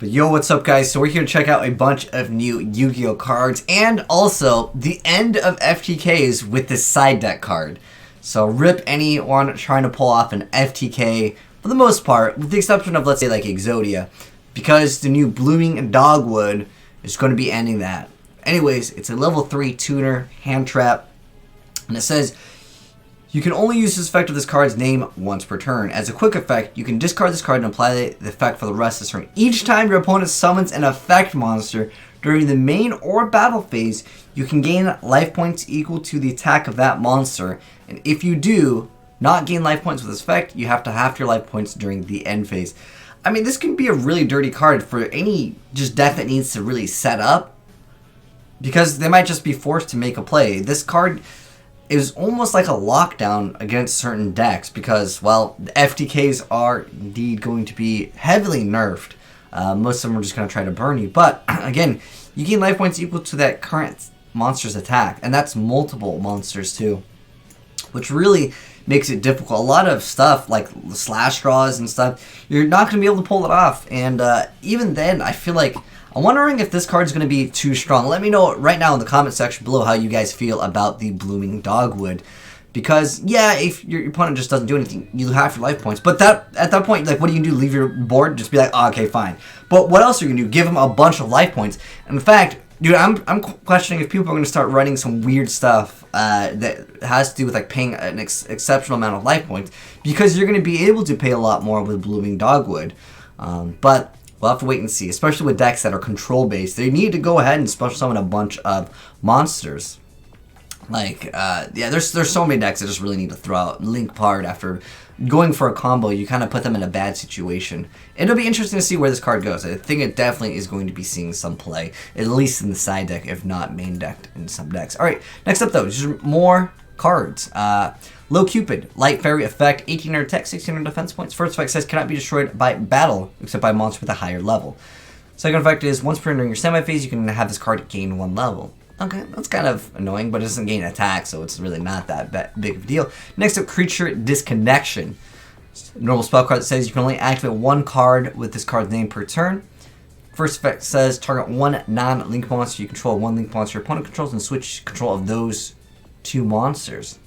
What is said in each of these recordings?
But yo, what's up guys? So we're here to check out a bunch of new Yu-Gi-Oh cards and also the end of FTKs with this side deck card. So rip anyone trying to pull off an FTK for the most part, with the exception of, let's say, like Exodia, because the new Blooming Dogwood is going to be ending that. Anyways, it's a level 3 tuner, HandTrap, and it says you can only use this effect of this card's name once per turn. As a quick effect, you can discard this card and apply the effect for the rest of the turn. Each time your opponent summons an effect monster during the main or battle phase, you can gain life points equal to the attack of that monster. And if you do not gain life points with this effect, you have to half your life points during the end phase. I mean, this can be a really dirty card for any just deck that needs to really set up, because they might just be forced to make a play. This card is almost like a lockdown against certain decks because, well, the FTKs are indeed going to be heavily nerfed. Most of them are just going to try to burn you. But, again, you gain life points equal to that current monster's attack. And that's multiple monsters, too, which really makes it difficult. A lot of stuff, like slash draws and stuff, you're not going to be able to pull it off. And even then, I feel like I'm wondering if this card is going to be too strong. Let me know right now in the comment section below how you guys feel about the Blooming Dogwood. Because, yeah, if your opponent just doesn't do anything, you have your life points. But at that point, like, what do you do? Leave your board? Just be like, oh, okay, fine. But what else are you going to do? Give them a bunch of life points. And in fact, dude, I'm questioning if people are going to start running some weird stuff that has to do with, like, paying an exceptional amount of life points. Because you're going to be able to pay a lot more with Blooming Dogwood. But we'll have to wait and see, especially with decks that are control-based. They need to go ahead and special summon a bunch of monsters. Like, yeah, there's so many decks that just really need to throw out Link Part after going for a combo. You kind of put them in a bad situation. It'll be interesting to see where this card goes. I think it definitely is going to be seeing some play, at least in the side deck, if not main decked in some decks. All right, next up, though, just more cards. Low Cupid Light Fairy effect, 1800 attack, 1600 defense points. First effect says cannot be destroyed by battle except by a monster with a higher level. Second effect is once per turn during your semi phase, you can have this card gain 1 level. Okay, that's kind of annoying, but it doesn't gain attack, so it's really not that big of a deal. Next up, Creature Disconnection. Normal spell card that says you can only activate 1 card with this card's name per turn. First effect says target 1 non-link monster you control, 1 link monster your opponent controls, and switch control of those 2 monsters.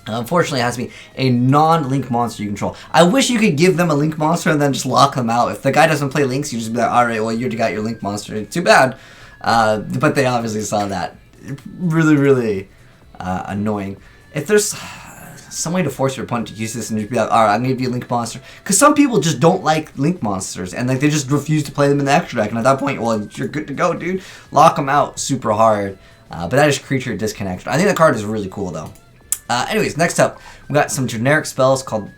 Unfortunately, it has to be a non-link monster you control. I wish you could give them a link monster and then just lock them out. If the guy doesn't play links, you just be like, alright, well, you got your link monster. Too bad. But they obviously saw that. Really, really annoying. If there's some way to force your opponent to use this and just be like, alright, I'm going to give you a link monster. Because some people just don't like link monsters. And like they just refuse to play them in the extra deck. And at that point, well, you're good to go, dude. Lock them out super hard. But that is Creature Disconnection. I think the card is really cool, though. Anyways, next up, we got some generic spells called,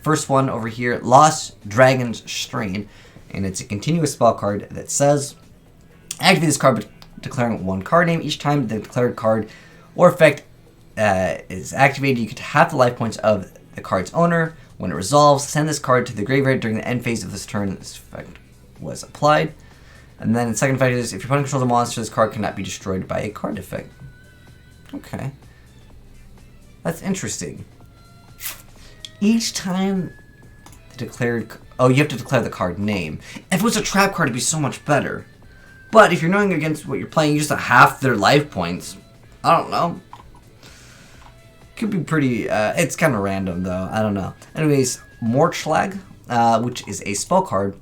first one over here, Lost Dragon's Strain. And it's a continuous spell card that says, activate this card by declaring 1 card name. Each time the declared card or effect is activated, you get half the life points of the card's owner. When it resolves, send this card to the graveyard during the end phase of this turn this effect was applied. And then the second effect is, if your opponent controls a monster, this card cannot be destroyed by a card effect. Okay. That's interesting. Each time the declared... Oh, you have to declare the card name. If it was a trap card, it'd be so much better. But if you're knowing against what you're playing, you just have half their life points. I don't know. Could be pretty... it's kind of random, though. I don't know. Anyways, Mork Schleck, which is a spell card,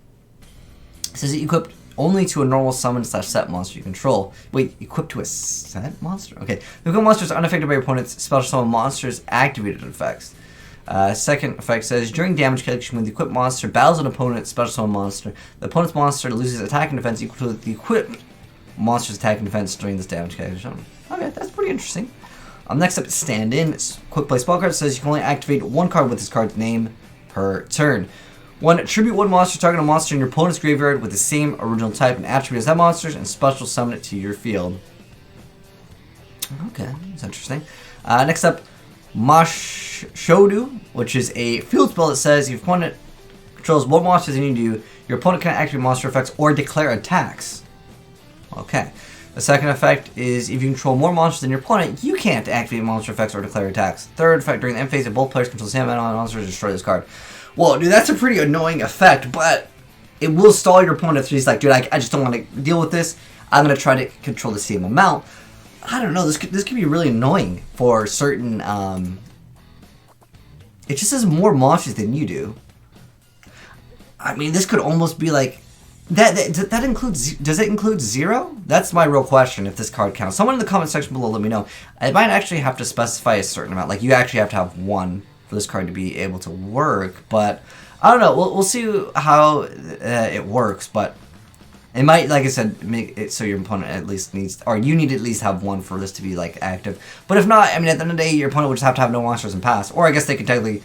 says that you equip only to a normal summon / set monster you control. Wait, equipped to a set monster? Okay. The equipped monsters are unaffected by your opponent's special summon monsters activated effects. Second effect says, during damage calculation, when the equipped monster battles an opponent's special summon monster, the opponent's monster loses attack and defense equal to the equipped monster's attack and defense during this damage calculation. Okay, that's pretty interesting. Next up is Stand-In. Quick play spell card says you can only activate 1 card with this card's name per turn. 1. Tribute 1 monster, target a monster in your opponent's graveyard with the same original type and attribute as that monster's, and special summon it to your field. Okay, that's interesting. Next up, Maash, which is a field spell that says if your opponent controls more monsters than you do, your opponent can activate monster effects or declare attacks. Okay. The second effect is if you control more monsters than your opponent, you can't activate monster effects or declare attacks. Third effect, during the end phase, if both players control the same amount of monsters, destroy this card. Well, dude, that's a pretty annoying effect, but it will stall your opponent if he's like, dude, I just don't want to deal with this. I'm going to try to control the same amount. I don't know, this could be really annoying for certain, it just has more monsters than you do. I mean, this could almost be like, that includes, does it include 0? That's my real question, if this card counts. Someone in the comment section below, let me know. I might actually have to specify a certain amount, like you actually have to have 1 for this card to be able to work, but I don't know, we'll see how it works, but it might, like I said, make it so your opponent at least needs, or you need to at least have 1 for this to be, like, active. But if not, I mean, at the end of the day, your opponent would just have to have no monsters and pass. Or I guess they could technically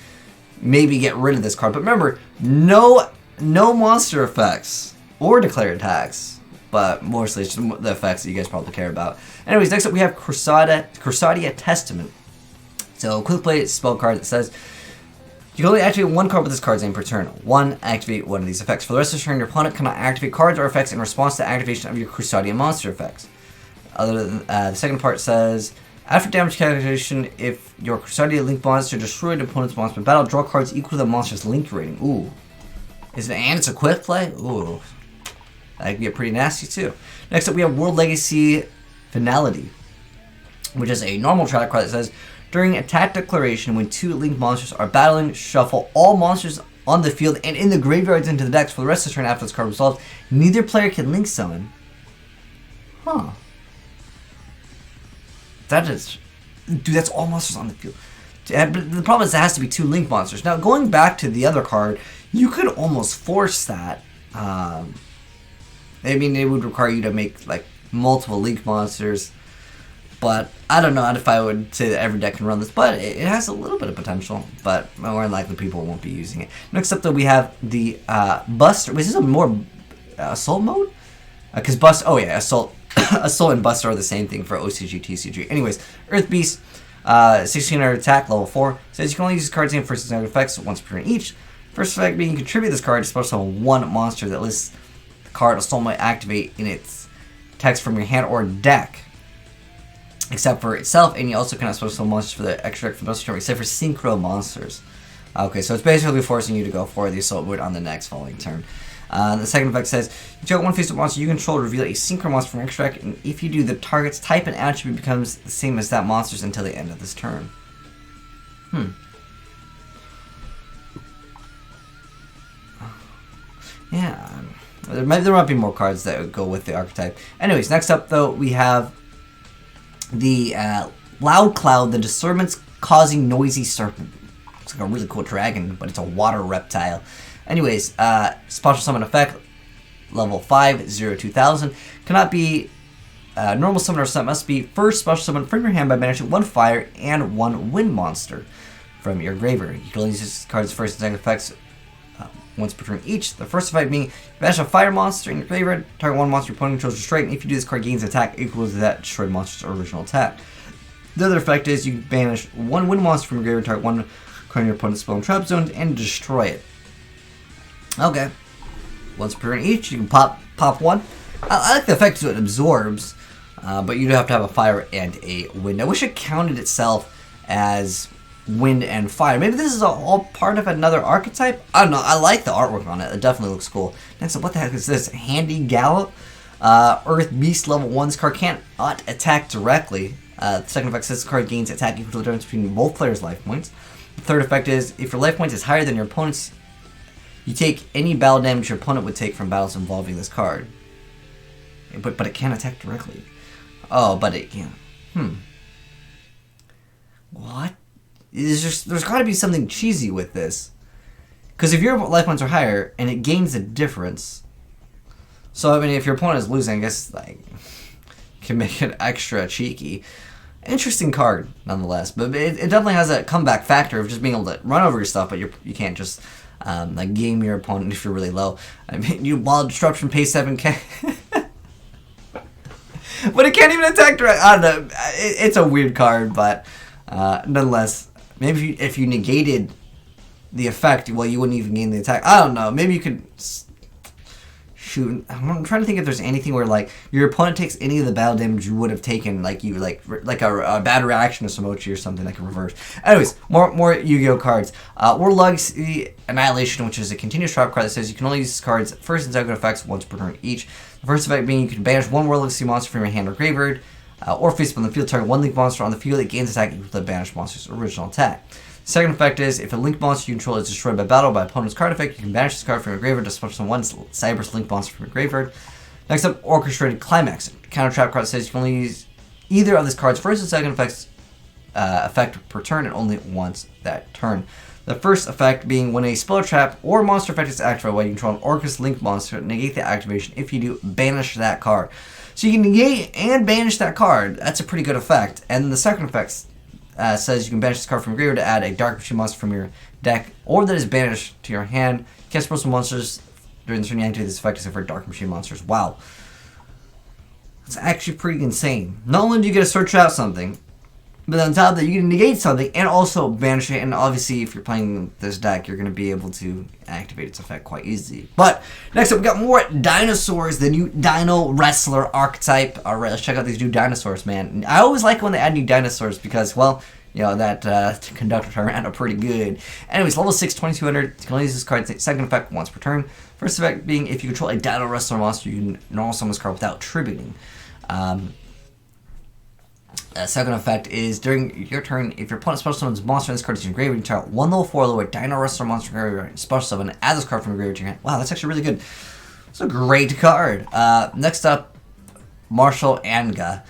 maybe get rid of this card. But remember, no monster effects or declared attacks. But mostly it's just the effects that you guys probably care about. Anyways, next up we have Prasada Testament. So, quick play spell card that says, you can only activate 1 card with this card's name per turn. 1, activate 1 of these effects. For the rest of the turn, your opponent cannot activate cards or effects in response to activation of your Prasada monster effects. Other than the second part says, after damage calculation, if your Prasada link monster destroyed an opponent's monster in battle, draw cards equal to the monster's link rating. Ooh. And it's a quick play? Ooh. That can get pretty nasty too. Next up, we have World Legacy Finality, which is a normal trap card that says, during attack declaration, when 2 linked monsters are battling, shuffle all monsters on the field and in the graveyards into the decks for the rest of the turn after this card resolves. Neither player can link summon. Huh. That is... Dude, that's all monsters on the field. But the problem is it has to be 2 link monsters. Now, going back to the other card, you could almost force that. I mean, it would require you to make, like, multiple link monsters. But I don't know if I would say that every deck can run this, but it has a little bit of potential. But more than likely, people won't be using it. Next up, though, we have the Buster. Is this a more Assault mode? Because Assault, Assault and Buster are the same thing for OCG, TCG. Anyways, Earth Beast, 1600 attack, level 4. Says you can only use this card's name for 600 effects once per turn each. First effect being, you contribute this card to special 1 monster that lists the card Assault might activate in its text from your hand or deck, except for itself, and you also cannot special monsters for the extra deck for most turn, except for synchro monsters. Okay, so it's basically forcing you to go for the Assault mode on the next following turn. The second effect says, you take 1 face-up monster you control to reveal a synchro monster from your extra deck, and if you do, the target's type and attribute becomes the same as that monster's until the end of this turn. Yeah, there might be more cards that would go with the archetype. Anyways, next up, though, we have the Loud Cloud, the disturbance-causing noisy serpent. It's like a really cool dragon, but it's a water reptile. Anyways, special summon effect, level 5, 0-2000. Cannot be normal summon or summon. Must be first special summon from your hand by banishing 1 fire and 1 wind monster from your graveyard. You can only use this card's first and second effects once per turn each. The first effect being, banish a fire monster in your graveyard, target 1 monster your opponent controls destroyed, and if you do, this card gains attack equal to that destroyed monster's original attack. The other effect is you banish 1 wind monster from your graveyard, target 1 card in your opponent's spell and trap zones, and destroy it. Okay. Once per turn each, you can pop 1. I like the effect so it absorbs, but you do have to have a fire and a wind. I wish it counted itself as wind and fire. Maybe this is all part of another archetype? I don't know. I like the artwork on it. It definitely looks cool. Next up, what the heck is this? Handy Gallop. Earth Beast level 1. This card can't attack directly. The second effect says this card gains attack equal to the difference between both players' life points. The third effect is, if your life points is higher than your opponent's, you take any battle damage your opponent would take from battles involving this card. But it can't attack directly. Oh, but it can. What? There's got to be something cheesy with this. Because if your life points are higher, and it gains a difference... So, I mean, if your opponent is losing, I guess, like... can make it extra cheeky. Interesting card, nonetheless. But it definitely has a comeback factor of just being able to run over your stuff, but you can't just... like game your opponent if you're really low. I mean, you Wild Disruption pay 7k. But it can't even attack direct. I don't know. It's a weird card, but nonetheless, maybe if you negated the effect, well, you wouldn't even gain the attack. I don't know. Maybe you could shoot, I'm trying to think if there's anything where like your opponent takes any of the battle damage you would have taken, like a bad reaction to Samochi or something like a reverse. Anyways, more Yu-Gi-Oh cards. Or lugs, the annihilation, which is a continuous trap card that says you can only use cards first and second effects once per turn each. The first effect being you can banish one War Legacy monster from your hand or graveyard, or face up on the field, target one link monster on the field that gains attack equal to the banished monster's original attack. The second effect is if a link monster you control is destroyed by battle by opponent's card effect, you can banish this card from your graveyard to special one Cyber's link monster from your graveyard. Next up, Orchestrated Climax. Counter trap card that says you can only use either of this card's first and second effects effect per turn and only once that turn. The first effect being when a spell trap or monster effect is activated while you control an Orcus link monster, negate the activation. If you do, banish that card. So you can negate and banish that card. That's a pretty good effect. And the second effect says you can banish this card from your graveyard to add a Dark Machine monster from your deck, or that is banished to your hand. You can't special monsters during the turn you activate this effect except for Dark Machine monsters. Wow. That's actually pretty insane. Not only do you get to search out something, but on top of that, you can negate something and also banish it. And obviously, if you're playing this deck, you're going to be able to activate its effect quite easily. But next up, we got more dinosaurs, the new Dino Wrestler archetype. All right, let's check out these new dinosaurs, man. I always like when they add new dinosaurs because, well, you know, that conductor turnaround are pretty good. Anyways, level 6, 2200. You can only use this card's second effect once per turn. First effect being if you control a Dino Wrestler monster, you can normal summon this card without tributing. Second effect is during your turn, if your opponent special summons a monster in this card is in your graveyard, you target one level 4 lower Dino Wrestler monster from your graveyard and special summon and add this card from your graveyard to your hand. Wow, that's actually really good. It's a great card. Next up, Martial Anga.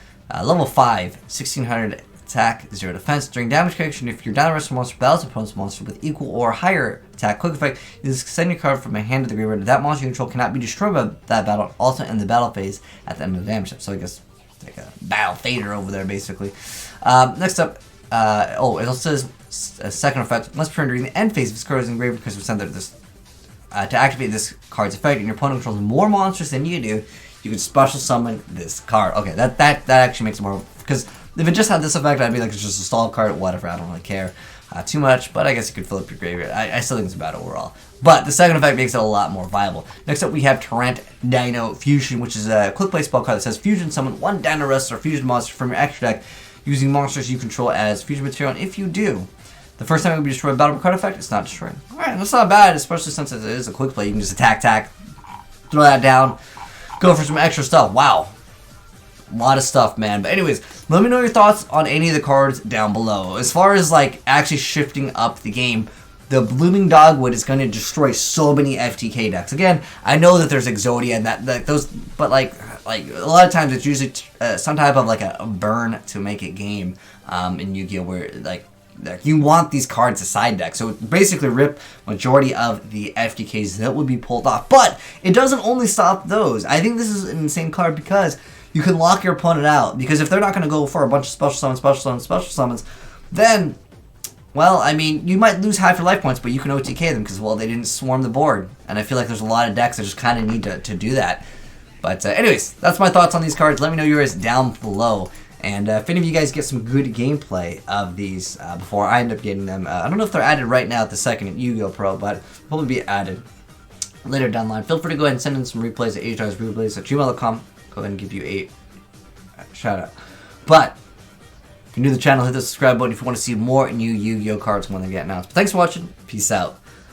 Level 5, 1600 attack, 0 defense. During damage connection, if your Dino Wrestler monster battles opponent's monster with equal or higher attack, quick effect is send your card from a hand to the graveyard. That monster you control cannot be destroyed by that battle, also in the battle phase at the end of the damage step. So I guess like a battle fader over there, basically. Next up, it also says second effect must turn during the end phase of this card is engraved because we send this to activate this card's effect, and your opponent controls more monsters than you do. You can special summon this card. Okay, that actually makes it more, because if it just had this effect, I'd be like it's just a stall card, whatever. I don't really care too much, but I guess you could fill up your graveyard. I still think it's bad overall. But the second effect makes it a lot more viable. Next up, we have Torrent Dino Fusion, which is a quick play spell card that says Fusion summon one Dino Wrestler Fusion monster from your extra deck using monsters you control as fusion material. And if you do, the first time it will be destroyed by battle card effect, it's not destroyed. Alright, that's not bad, especially since it is a quick play. You can just attack, throw that down, go for some extra stuff. Wow. A lot of stuff, man. But anyways, let me know your thoughts on any of the cards down below. As far as like actually shifting up the game, the Blooming Dogwood is going to destroy so many FTK decks. Again, I know that there's Exodia and that those, but like a lot of times it's usually some type of like a burn to make it game in Yu-Gi-Oh, where like you want these cards to side deck. So basically rip majority of the FTKs that would be pulled off. But it doesn't only stop those. I think this is an insane card because you can lock your opponent out. Because if they're not going to go for a bunch of special summons, then, well, I mean, you might lose half your life points, but you can OTK them because, well, they didn't swarm the board. And I feel like there's a lot of decks that just kind of need to do that. But anyways, that's my thoughts on these cards. Let me know yours down below. And if any of you guys get some good gameplay of these before I end up getting them, I don't know if they're added right now at the second YGOPRO, but they'll probably be added later down the line. Feel free to go ahead and send in some replays at HandTrap@gmail.com. Go ahead and give you a shout out. But if you're new to the channel, hit the subscribe button if you want to see more new Yu-Gi-Oh cards when they get announced. But thanks for watching. Peace out.